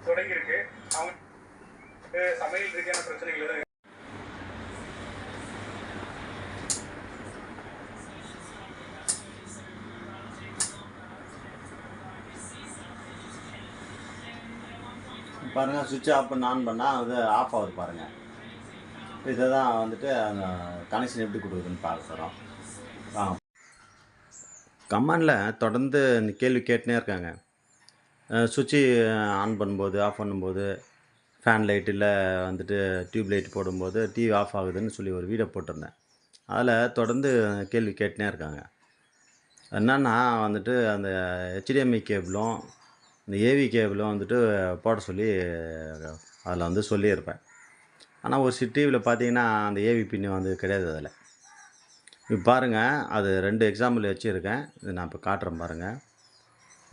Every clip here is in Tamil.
தொடங்கியிருக்கு. அவங்க சமையல் ரீதியான பிரச்சனைகள் எதுவும் பாருங்கள். சுவிட்ச் ஆஃப் பண்ண ஆன் பண்ணால் அது ஆஃப் ஆகுது பாருங்கள். இதை தான் வந்துட்டு அந்த கனெக்ஷன் எப்படி கொடுக்குதுன்னு பார்க்குறோம். கமெண்டில் தொடர்ந்து இந்த கேள்வி கேட்டுனே இருக்காங்க. சுவிட்சு ஆன் பண்ணும்போது ஆஃப் பண்ணும்போது ஃபேன் லைட் இல்லை வந்துட்டு டியூப் லைட் போடும்போது டிவி ஆஃப் ஆகுதுன்னு சொல்லி ஒரு வீடியோ போட்டிருந்தேன். அதில் தொடர்ந்து கேள்வி கேட்டுனே இருக்காங்க. என்னென்னா வந்துட்டு அந்த ஹெச்டிஎம்ஐ கேபிளும் இந்த ஏவி கேபிளும் வந்துட்டு போட சொல்லி அதில் வந்து சொல்லியிருப்பேன். ஆனால் ஒரு சில டிவியில் பார்த்தீங்கன்னா அந்த ஏவி பின்னு வந்து கிடையாது. அதில் இப்போ பாருங்கள், அது 2 எக்ஸாம்பிள் வச்சுருக்கேன். இது நான் இப்போ காட்டுறேன் பாருங்கள்.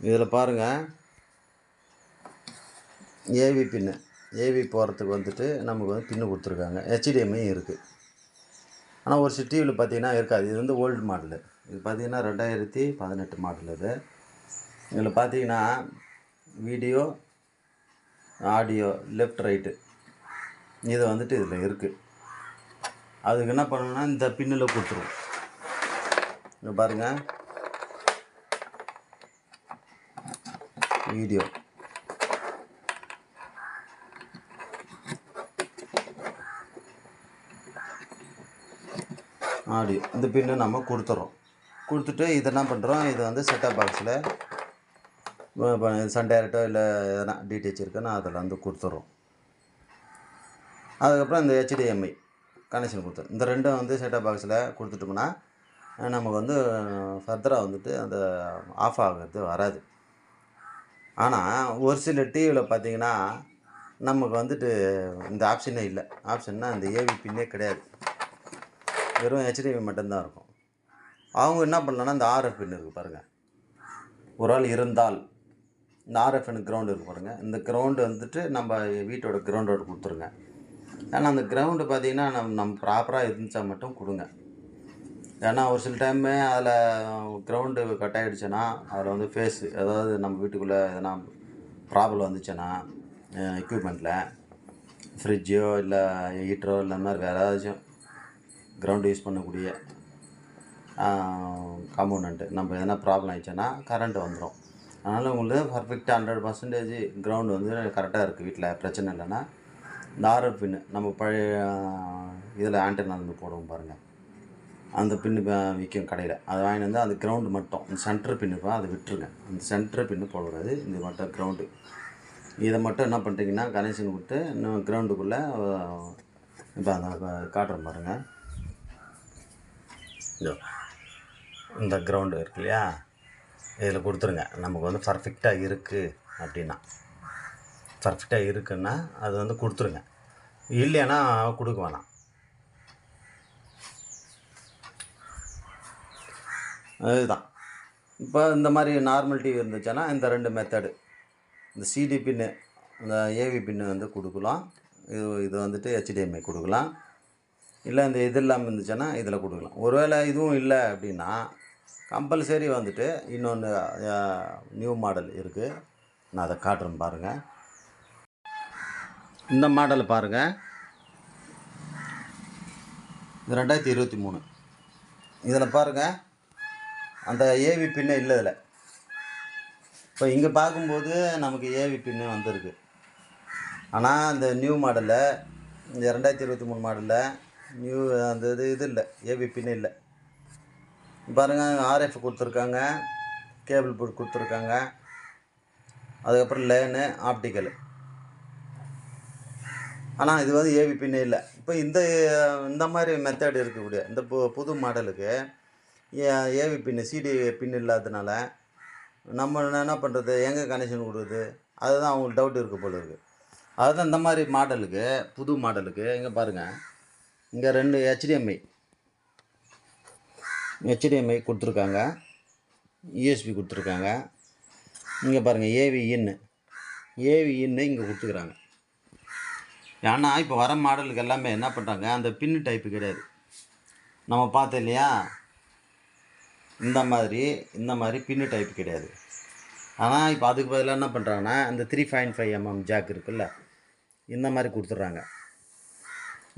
இதில் பாருங்கள், ஏவி பின்னு ஏவி போகிறதுக்கு வந்துட்டு நமக்கு வந்து பின்னு கொடுத்துருக்காங்க. ஹெச்டிஎம்ஐ இருக்குது. ஆனால் ஒரு சில டிவியில் பார்த்தீங்கன்னா இருக்காது. இது வந்து ஓல்டு மாடலு. இது பார்த்தீங்கன்னா 2018 மாடல். இது இதில் பார்த்தீங்கன்னா வீடியோ ஆடியோ லெஃப்ட் ரைட்டு இது வந்துட்டு இதில் இருக்குது. அதுக்கு என்ன பண்ணணும்னா இந்த பின்னில் கொடுத்துருவோம். இங்கே பாருங்கள், வீடியோ ஆடியோ இந்த பின்னு நம்ம கொடுத்துட்றோம். கொடுத்துட்டு இதை என்ன பண்ணுறோம், இதை வந்து செட்டப் பாக்ஸில் சன் டைரக்டோ இல்லை எதனா டிடிஹெச் இருக்குன்னா அதில் வந்து கொடுத்துட்றோம். அதுக்கப்புறம் இந்த ஹெச்டிஎம்ஐ கனெக்ஷன் கொடுத்துரும். இந்த ரெண்டும் வந்து செட்டப் பாக்ஸில் கொடுத்துட்டோம்னா நமக்கு வந்து ஃபர்தராக வந்துட்டு அந்த ஆஃப் ஆகிறது வராது. ஆனால் ஒரு சில டிவியில் பார்த்தீங்கன்னா நமக்கு வந்துட்டு இந்த ஆப்ஷனே இல்லை. ஆப்ஷன்னா இந்த ஏவி பின்னே கிடையாது. வெறும் ஹெச்டிஎம்ஐ மட்டும்தான் இருக்கும். அவங்க என்ன பண்ணலான்னா இந்த ஆர்எஃப் பின் இருக்குது பாருங்கள். ஒரு ஆள் இருந்தால் இந்த ஆர்எஃப்னு கிரவுண்டு இருக்குது பாருங்கள். இந்த கிரவுண்டு வந்துட்டு நம்ம வீட்டோட கிரவுண்டோட கொடுத்துருங்க. ஏன்னா அந்த கிரவுண்டு பார்த்திங்கன்னா நம்ம ப்ராப்பராக இருந்துச்சா மட்டும் கொடுங்க. ஏன்னா ஒரு சில டைமு அதில் கிரவுண்டு கட் ஆகிடுச்சுன்னா அதில் வந்து ஃபேஸு அதாவது நம்ம வீட்டுக்குள்ளே எதனா ப்ராப்ளம் வந்துச்சுன்னா எக்யூப்மெண்ட்டில் ஃப்ரிட்ஜோ இல்லை ஹீட்டரோ இல்லை மாதிரி வேறு ஏதாச்சும் கிரவுண்டு யூஸ் பண்ணக்கூடிய காம்போனண்ட்டு நம்ம எதனா ப்ராப்ளம் ஆகிடுச்சுன்னா கரண்ட்டு வந்துடும். அதனால் உங்களுக்கு பர்ஃபெக்டாக 100% கிரவுண்டு வந்து கரெக்டாக இருக்குது, வீட்டில் பிரச்சனை இல்லைன்னா இந்த ஆர்எஃப் பின்னு நம்ம பழைய இதில் ஆண்டனா வந்து போடுவோம் பாருங்கள். அந்த பின்னு விற்கும் கடையில். அதை வாங்கிட்டு வந்து அந்த கிரவுண்டு மட்டும் இந்த சென்டர் பின்னுப்போ அதை விட்டுருங்க. அந்த சென்டர் பின்னு போடக்கூடாது. இந்த மட்டும் கிரவுண்டு இதை மட்டும் என்ன பண்ணுறீங்கன்னா கனெக்ஷன் கொடுத்து இன்னும் கிரவுண்டுக்குள்ளே இப்போ அந்த காட்டுறேன் பாருங்கள். இந்த கிரவுண்டு இருக்கு இல்லையா, இதில் கொடுத்துருங்க. நமக்கு வந்து பர்ஃபெக்டாக இருக்குது அப்படின்னா, பர்ஃபெக்டாக இருக்குன்னா அது வந்து கொடுத்துருங்க. இல்லைன்னா கொடுக்க வேணாம். அதுதான். இப்போ இந்த மாதிரி நார்மல் டிவி இருந்துச்சுன்னா இந்த 2 மெத்தடு, இந்த சிடி பின்னு இந்த ஏவி பின்னு வந்து கொடுக்கலாம். இது வந்துட்டு ஹெச்டிஎம்ஐ கொடுக்கலாம். இல்லை இந்த இது இல்லாமல் இருந்துச்சுன்னா இதில் கொடுக்கலாம். ஒருவேளை இதுவும் இல்லை அப்படின்னா கம்பல்சரி வந்துட்டு இன்னொன்று நியூ மாடல் இருக்குது. நான் அதை காட்டுறேன் பாருங்கள். இந்த மாடல் பாருங்கள். இது 2023. இதில் பாருங்கள், அந்த ஏவி பின்னு இல்லை இதில். இப்போ இங்கே பார்க்கும்போது நமக்கு ஏவி பின்னு வந்திருக்கு. ஆனால் அந்த நியூ மாடலில், இந்த 2023 மாடலில் நியூ அந்த இது இல்லை, ஏவி பின்னு இல்லை. பாருங்கள், ஆர்எஃப் கொடுத்துருக்காங்க, கேபிள் போர்ட் கொடுத்துருக்காங்க, அதுக்கப்புறம் லேனு ஆப்டிக்கல். ஆனால் இது வந்து ஏவி பின்னே இல்லை. இப்போ இந்த மாதிரி மெத்தட் இருக்கக்கூடிய இந்த புது மாடலுக்கு ஏவி பின்னு சிடி பின் இல்லாததுனால நம்ம என்ன பண்ணுறது, எங்கே கனெக்ஷன் கொடுக்குறது, அதுதான் அவங்களுக்கு டவுட் இருக்க போல இருக்குது. அதுதான் இந்த மாதிரி மாடலுக்கு, புது மாடலுக்கு இங்கே பாருங்கள், இங்கே 2 ஹெச்டிஎம்ஐ கொடுத்துருக்காங்க, யூஎஸ்பி கொடுத்துருக்காங்க. இங்கே பாருங்கள், ஏவி இன்னு இங்கே கொடுத்துக்கிறாங்க. ஏன்னா இப்போ வர மாடலுக்கு எல்லாமே என்ன பண்ணுறாங்க, அந்த பின்னு டைப்பு கிடையாது. நம்ம பார்த்தோம் இல்லையா, இந்த மாதிரி பின்னு டைப்பு கிடையாது. ஆனால் இப்போ அதுக்கு பதிலாக என்ன பண்ணுறாங்கன்னா இந்த 3.5 mm ஜாக் இருக்குல்ல, இந்த மாதிரி கொடுத்துட்றாங்க.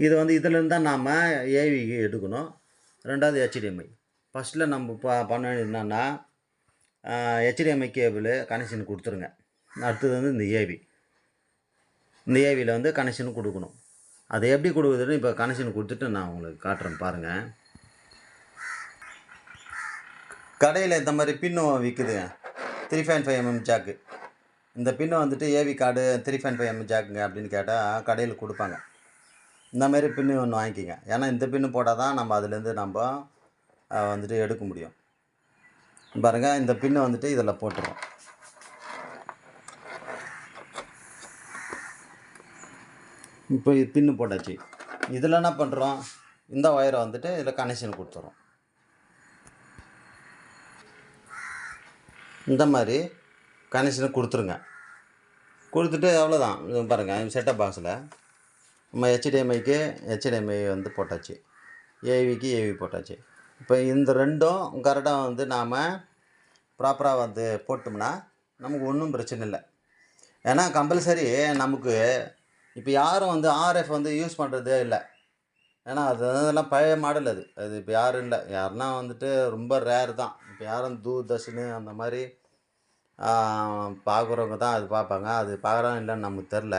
இது வந்து இதிலேருந்து தான் நாம் ஏவிக்கு எடுக்கணும். ரெண்டாவது HDMI. ஃபஸ்ட்டில் நம்ம பண்ண வேண்டியது என்னென்னா HDMI கேபிள் கனெக்ஷன் கொடுத்துருங்க. அடுத்தது வந்து இந்த ஏவி. இந்த ஏவியில் வந்து கனெக்ஷன் கொடுக்கணும். அது எப்படி கொடுக்குதுன்னு இப்போ கனெக்ஷன் கொடுத்துட்டு நான் உங்களுக்கு காட்டுறேன் பாருங்கள். கடையில் இந்த மாதிரி பின்னும் விற்குதுங்க, 3.5 mm ஜாக்கு. இந்த பின்னை வந்துட்டு ஏவி கார்டு 3.5 mm ஜாக்குங்க அப்படின்னு கேட்டால் கடையில் கொடுப்பாங்க. இந்த மாதிரி பின்னு ஒன்று வாங்கிக்கிங்க. ஏன்னா இந்த பின்னு போட்டால் தான் நம்ம அதுலேருந்து நம்ம வந்துட்டு எடுக்க முடியும். பாருங்கள், இந்த பின்னு வந்துட்டு இதில் போட்டுருவோம். இப்போ பின்னு போட்டாச்சு. இதில் என்ன பண்ணுறோம், இந்த ஒயரை வந்துட்டு இதில் கனெக்ஷன் கொடுத்துறோம். இந்த மாதிரி கனெக்ஷனை கொடுத்துருங்க. கொடுத்துட்டு அவ்வளோதான். பாருங்கள், செட்டப் பாக்ஸில் நம்ம HDMIக்கு HDMI வந்து போட்டாச்சு, ஏவிக்கு ஏவி போட்டாச்சு. இப்போ இந்த ரெண்டும் கரெக்டாக வந்து நாம் ப்ராப்பராக வந்து போட்டோம்னா நமக்கு ஒன்றும் பிரச்சனை இல்லை. ஏன்னா கம்பல்சரி நமக்கு இப்போ யாரும் வந்து RF வந்து யூஸ் பண்ணுறதே இல்லை. ஏன்னா அதெல்லாம் பழைய மாடல். அது இப்போ யாரும் இல்லை. யாருன்னா வந்துட்டு ரொம்ப ரேர் தான். இப்போ யாரும் தூர்தர்ஷன் அந்த மாதிரி பார்க்குறவங்க தான் அது பார்ப்பாங்க. அது பார்க்குறாங்க இல்லைன்னு நமக்கு தெரில.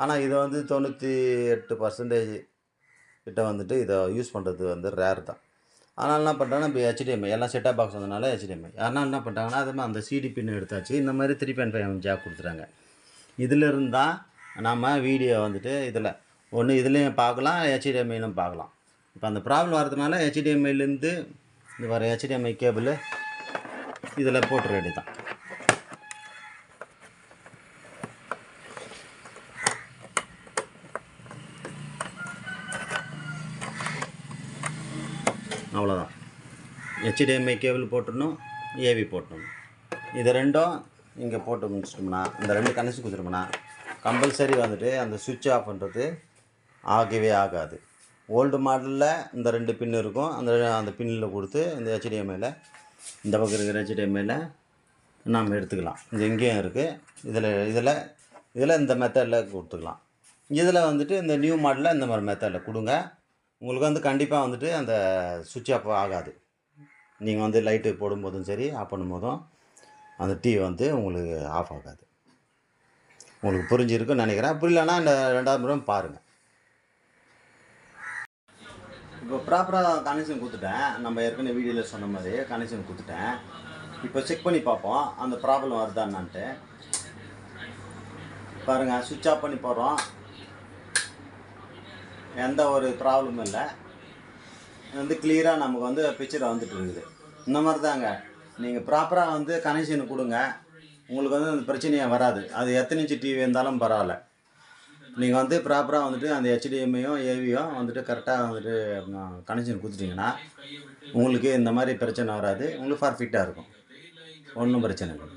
ஆனால் இதை வந்து 98% கிட்ட வந்துட்டு இதை யூஸ் பண்ணுறது வந்து ரேர் தான். அதனால் என்ன பண்ணுறாங்கன்னா இப்போ HDMI எல்லாம் செட்டாப் பாக்ஸ் வந்ததுனால HDMI. அதனால் என்ன பண்ணுறாங்கன்னா அது அந்த CD பின் எடுத்தாச்சு. இந்த மாதிரி 3.5 mm ஜாக் கொடுத்துறாங்க. இதில் இருந்தால் நம்ம வீடியோ வந்துட்டு இதில் ஒன்று இதுலேயும் பார்க்கலாம், HDMIலும் பார்க்கலாம். இப்போ அந்த ப்ராப்ளம் வரதுனால HDMIலேருந்து இது வர HDMI கேபிள் இதில் போட்டு ரெடி தான். அவ்வளோதான். HDMI கேபிள் போட்டுடணும், ஏவி போட்டணும். இது ரெண்டும் இங்கே போட்டு முடிச்சிட்டோம்னா, இந்த ரெண்டு கனெக்ஷன் கொடுத்துட்டோம்னா கம்பல்சரி வந்துட்டு அந்த சுவிட்ச் ஆஃப் பண்ணுறது ஆகவே ஆகாது. ஓல்டு மாடலில் இந்த ரெண்டு பின் இருக்கும். அந்த பின்னில் கொடுத்து இந்த HDMIயில் இந்த பக்கம் இருக்கிற HDMIயில் நாம் எடுத்துக்கலாம். இது எங்கேயும் இருக்குது. இதில் இந்த மெத்தடில் கொடுத்துக்கலாம். இதில் வந்துட்டு இந்த நியூ மாடலில் இந்த மாதிரி மெத்தடில் கொடுங்க. உங்களுக்கு வந்து கண்டிப்பாக வந்துட்டு அந்த சுவிட்ச் ஆஃப் ஆகாது. நீங்கள் வந்து லைட்டு போடும்போதும் சரி, ஆஃப் பண்ணும்போதும் அந்த டிவி வந்து உங்களுக்கு ஆஃப் ஆகாது. உங்களுக்கு புரிஞ்சிருக்குன்னு நினைக்கிறேன். புரியலன்னா இந்த 2வது முறை பாருங்கள். இப்போ ப்ராப்பராக கனெக்ஷன் கொடுத்துட்டேன். நம்ம ஏற்கனவே வீடியோவில் சொன்ன மாதிரி கனெக்ஷன் கொடுத்துட்டேன். இப்போ செக் பண்ணி பார்ப்போம் அந்த ப்ராப்ளம் வருதான்னான்ட்டு. பாருங்கள், சுவிட்ச் ஆஃப் பண்ணி போடுறோம். எந்த ஒரு ப்ராப்ளமும் இல்லை. வந்து கிளியராக நமக்கு வந்து பிக்சர் வந்துட்டு இருக்குது. இந்த மாதிரி தாங்க நீங்கள் ப்ராப்பராக வந்து கனெக்ஷன் கொடுங்க. உங்களுக்கு வந்து அந்த பிரச்சனையே வராது. அது எத்தனை இன்ச்சு டிவி இருந்தாலும் பரவாயில்ல. நீங்கள் வந்து ப்ராப்பராக வந்துட்டு அந்த HDMIயும் ஏவியும் வந்துட்டு கரெக்டாக வந்துட்டு கனெக்ஷன் கொடுத்துட்டிங்கன்னா உங்களுக்கு இந்த மாதிரி பிரச்சனை வராது. உங்களுக்கு பர்ஃபெக்டாக இருக்கும். ஒன்றும் பிரச்சனை இல்லை.